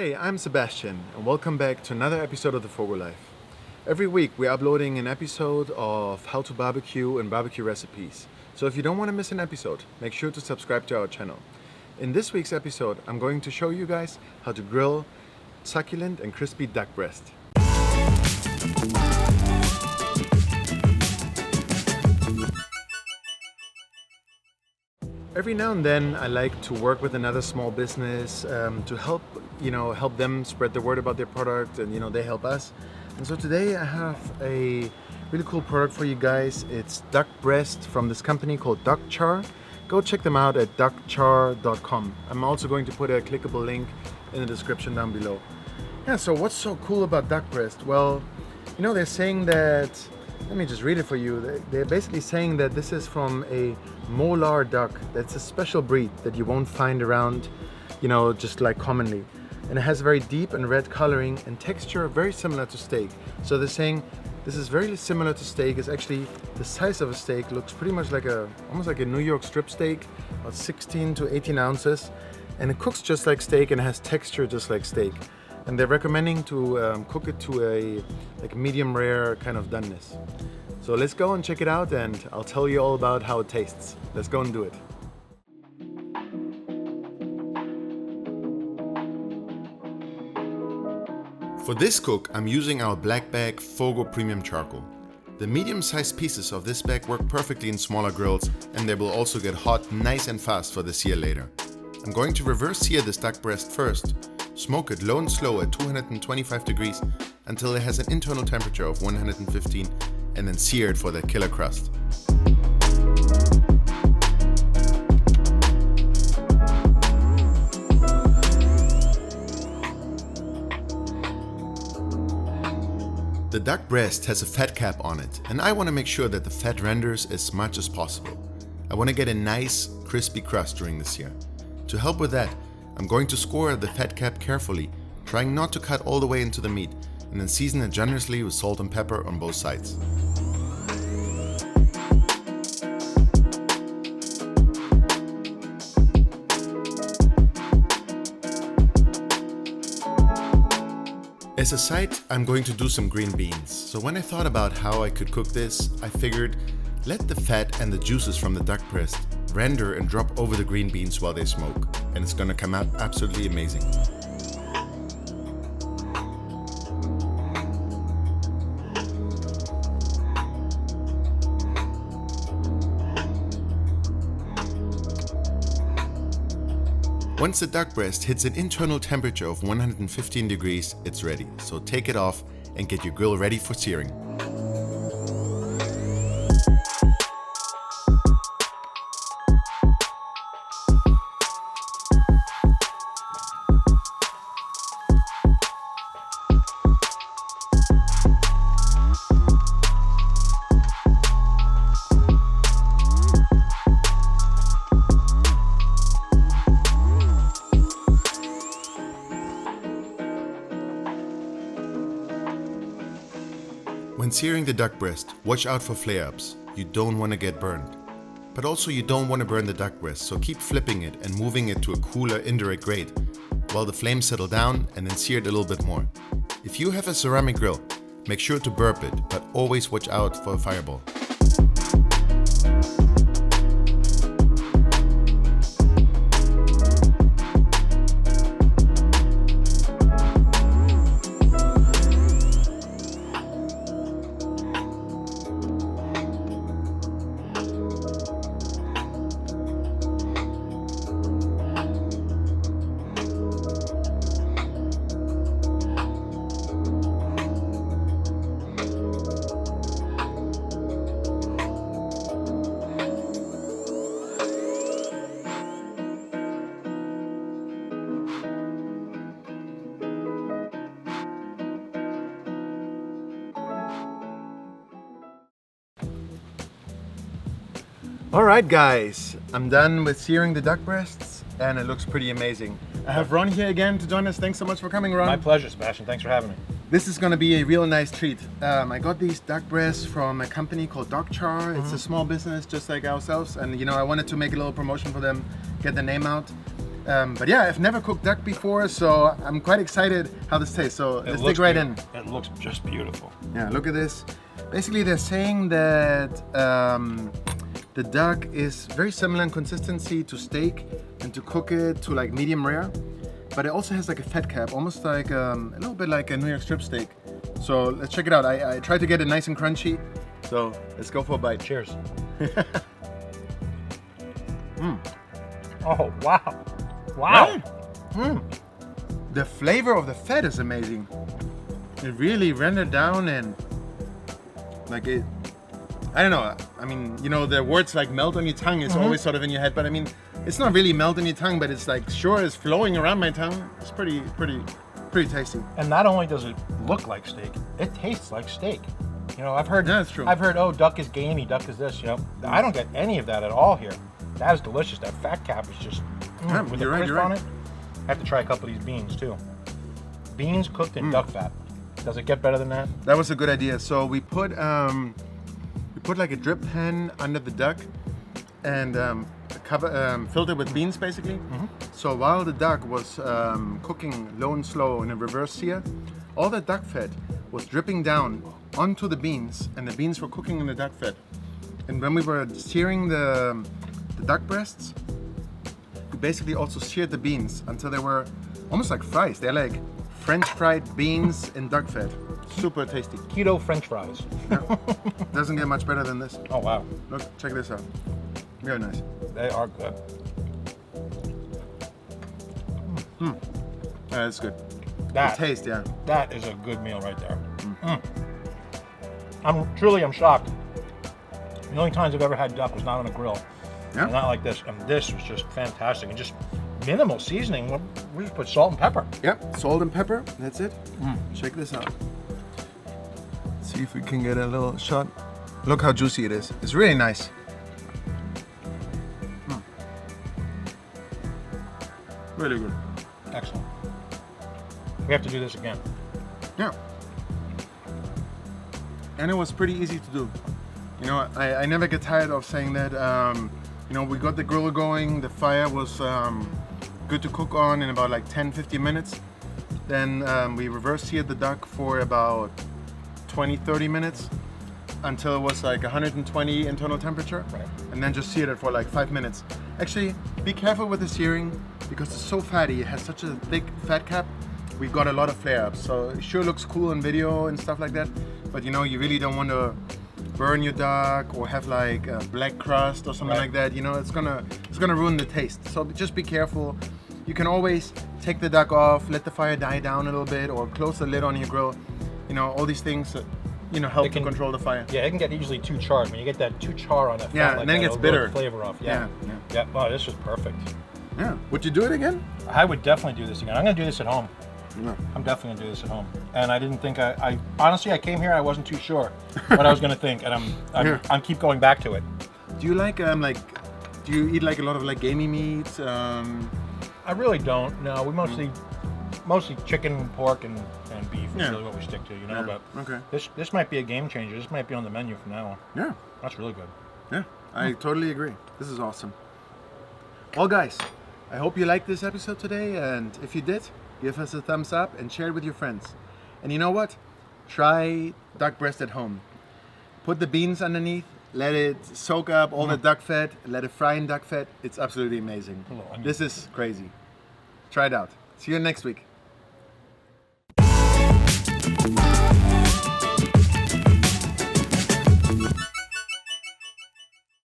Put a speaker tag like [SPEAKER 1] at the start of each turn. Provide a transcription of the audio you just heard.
[SPEAKER 1] Hey, I'm Sebastian, and welcome back to another episode of the FOGO Life. Every week we're uploading an episode of how to barbecue and barbecue recipes. So if you don't want to miss an episode, make sure to subscribe to our channel. In this week's episode, I'm going to show you guys how to grill succulent and crispy duck breast. Every now and then I like to work with another small business to help them spread the word about their product, and they help us. And so today I have a really cool product for you guys. It's duck breast from this company called Duck Char. Go check them out at duckchar.com. I'm also going to put a clickable link in the description down below. Yeah, so what's so cool about duck breast? Well, they're saying that, let me just read it for you. They're basically saying that this is from a molar duck. That's a special breed that you won't find around, just like commonly. And it has very deep and red coloring and texture very similar to steak. So they're saying this is very similar to steak. It's actually the size of a steak, looks pretty much like almost like a New York strip steak, about 16 to 18 ounces. And it cooks just like steak and has texture just like steak. And they're recommending to cook it to a medium rare kind of doneness. So let's go and check it out, and I'll tell you all about how it tastes. Let's go and do it. For this cook, I'm using our black bag FOGO Premium Charcoal. The medium-sized pieces of this bag work perfectly in smaller grills, and they will also get hot nice and fast for the sear later. I'm going to reverse sear this duck breast first. Smoke it low and slow at 225 degrees until it has an internal temperature of 115, and then sear it for that killer crust. The duck breast has a fat cap on it, and I want to make sure that the fat renders as much as possible. I want to get a nice crispy crust during the sear. To help with that, I'm going to score the fat cap carefully, trying not to cut all the way into the meat, and then season it generously with salt and pepper on both sides. As a side, I'm going to do some green beans. So when I thought about how I could cook this, I figured let the fat and the juices from the duck breast render and drop over the green beans while they smoke, and it's gonna come out absolutely amazing. Once the duck breast hits an internal temperature of 115 degrees, it's ready. So take it off and get your grill ready for searing. When searing the duck breast, watch out for flare-ups. You don't want to get burned. But also you don't want to burn the duck breast, so keep flipping it and moving it to a cooler indirect grate while the flames settle down, and then sear it a little bit more. If you have a ceramic grill, make sure to burp it, but always watch out for a fireball. Alright guys, I'm done with searing the duck breasts and it looks pretty amazing. I have Ron here again to join us. Thanks so much for coming, Ron.
[SPEAKER 2] My pleasure, Sebastian. Thanks for having me.
[SPEAKER 1] This is going to be a real nice treat. I got these duck breasts from a company called Duck Char. It's a small business just like ourselves, and I wanted to make a little promotion for them, get the name out. But yeah, I've never cooked duck before, so I'm quite excited how this tastes. So let's dig right in.
[SPEAKER 2] It looks just beautiful.
[SPEAKER 1] Yeah, look at this. Basically, they're saying that the duck is very similar in consistency to steak, and to cook it to like medium rare. But it also has like a fat cap, almost like a little bit like a New York strip steak. So let's check it out. I tried to get it nice and crunchy. So let's go for a bite.
[SPEAKER 2] Cheers. Oh, wow. Wow.
[SPEAKER 1] Right? The flavor of the fat is amazing. It really rendered down and like it, I don't know. I mean, you know, the words like melt on your tongue is always sort of in your head, but I mean, it's not really melt on your tongue, but it's like sure is flowing around my tongue. It's pretty tasty.
[SPEAKER 2] And not only does it look like steak, it tastes like steak. You know, I've heard,
[SPEAKER 1] Yeah, that's true.
[SPEAKER 2] I've heard, oh, duck is gamey, duck is this. You know, I don't get any of that at all here. That is delicious. That fat cap is just
[SPEAKER 1] Yeah,
[SPEAKER 2] with
[SPEAKER 1] you're
[SPEAKER 2] the
[SPEAKER 1] right,
[SPEAKER 2] crisp
[SPEAKER 1] you're
[SPEAKER 2] on
[SPEAKER 1] right.
[SPEAKER 2] it. I have to try a couple of these beans too. Beans cooked in duck fat. Does it get better than that?
[SPEAKER 1] That was a good idea. So we put like a drip pan under the duck and filled it with beans basically. So while the duck was cooking low and slow in a reverse sear, all the duck fat was dripping down onto the beans, and the beans were cooking in the duck fat. And when we were searing the duck breasts, we basically also seared the beans until they were almost like fries. They're like French fried beans in duck fat. Super tasty.
[SPEAKER 2] Keto French fries.
[SPEAKER 1] Doesn't get much better than this.
[SPEAKER 2] Oh, wow.
[SPEAKER 1] Look, check this out. Very nice.
[SPEAKER 2] They are good.
[SPEAKER 1] That's good.
[SPEAKER 2] That,
[SPEAKER 1] The taste, yeah.
[SPEAKER 2] that is a good meal right there. I'm shocked. The only times I've ever had duck was not on a grill.
[SPEAKER 1] Yeah.
[SPEAKER 2] And not like this. And this was just fantastic. And just minimal seasoning. We just put salt and pepper.
[SPEAKER 1] Yep, salt and pepper. That's it. Check this out. See if we can get a little shot. Look how juicy it is. It's really nice. Really good.
[SPEAKER 2] Excellent. We have to do this again.
[SPEAKER 1] Yeah. And it was pretty easy to do. You know, I never get tired of saying that. You know, we got the grill going. The fire was good to cook on in about like 10-15 minutes. Then we reverse seared the duck for about 20-30 minutes until it was like 120 internal temperature.
[SPEAKER 2] Right.
[SPEAKER 1] And then just seared it for like 5 minutes. Actually, be careful with the searing because it's so fatty. It has such a thick fat cap. We got a lot of flare-ups. So it sure looks cool in video and stuff like that. But you know, you really don't want to burn your duck or have like a black crust or something like that. You know, it's gonna ruin the taste. So just be careful. You can always take the duck off, let the fire die down a little bit, or close the lid on your grill. You know, all these things, you know, help to control the fire.
[SPEAKER 2] Yeah, it can get easily too charred. When you get that too char on that fat,
[SPEAKER 1] Yeah,
[SPEAKER 2] like
[SPEAKER 1] and then it
[SPEAKER 2] that,
[SPEAKER 1] gets
[SPEAKER 2] it'll
[SPEAKER 1] bitter.
[SPEAKER 2] the flavor off.
[SPEAKER 1] Yeah.
[SPEAKER 2] Yeah. Oh, this was perfect.
[SPEAKER 1] Yeah. Would you do it again?
[SPEAKER 2] I would definitely do this again. I'm gonna do this at home.
[SPEAKER 1] No.
[SPEAKER 2] I'm definitely gonna do this at home. And I didn't think I honestly I came here and I wasn't too sure what I was gonna think, and I'm keep going back to it.
[SPEAKER 1] Do you like do you eat like a lot of like gamey meats?
[SPEAKER 2] I really don't. No, we mostly chicken, pork, and beef is
[SPEAKER 1] Yeah.
[SPEAKER 2] really what we stick to, you know.
[SPEAKER 1] Yeah.
[SPEAKER 2] But
[SPEAKER 1] Okay.
[SPEAKER 2] this might be a game changer. This might be on the menu from now on.
[SPEAKER 1] Yeah.
[SPEAKER 2] That's really good.
[SPEAKER 1] Yeah. I totally agree. This is awesome. Well, guys, I hope you liked this episode today, and if you did, give us a thumbs up and share it with your friends. And you know what? Try duck breast at home. Put the beans underneath, let it soak up all the duck fat, let it fry in duck fat. It's absolutely amazing.
[SPEAKER 2] A little onion.
[SPEAKER 1] This is crazy. Try it out. See you next week.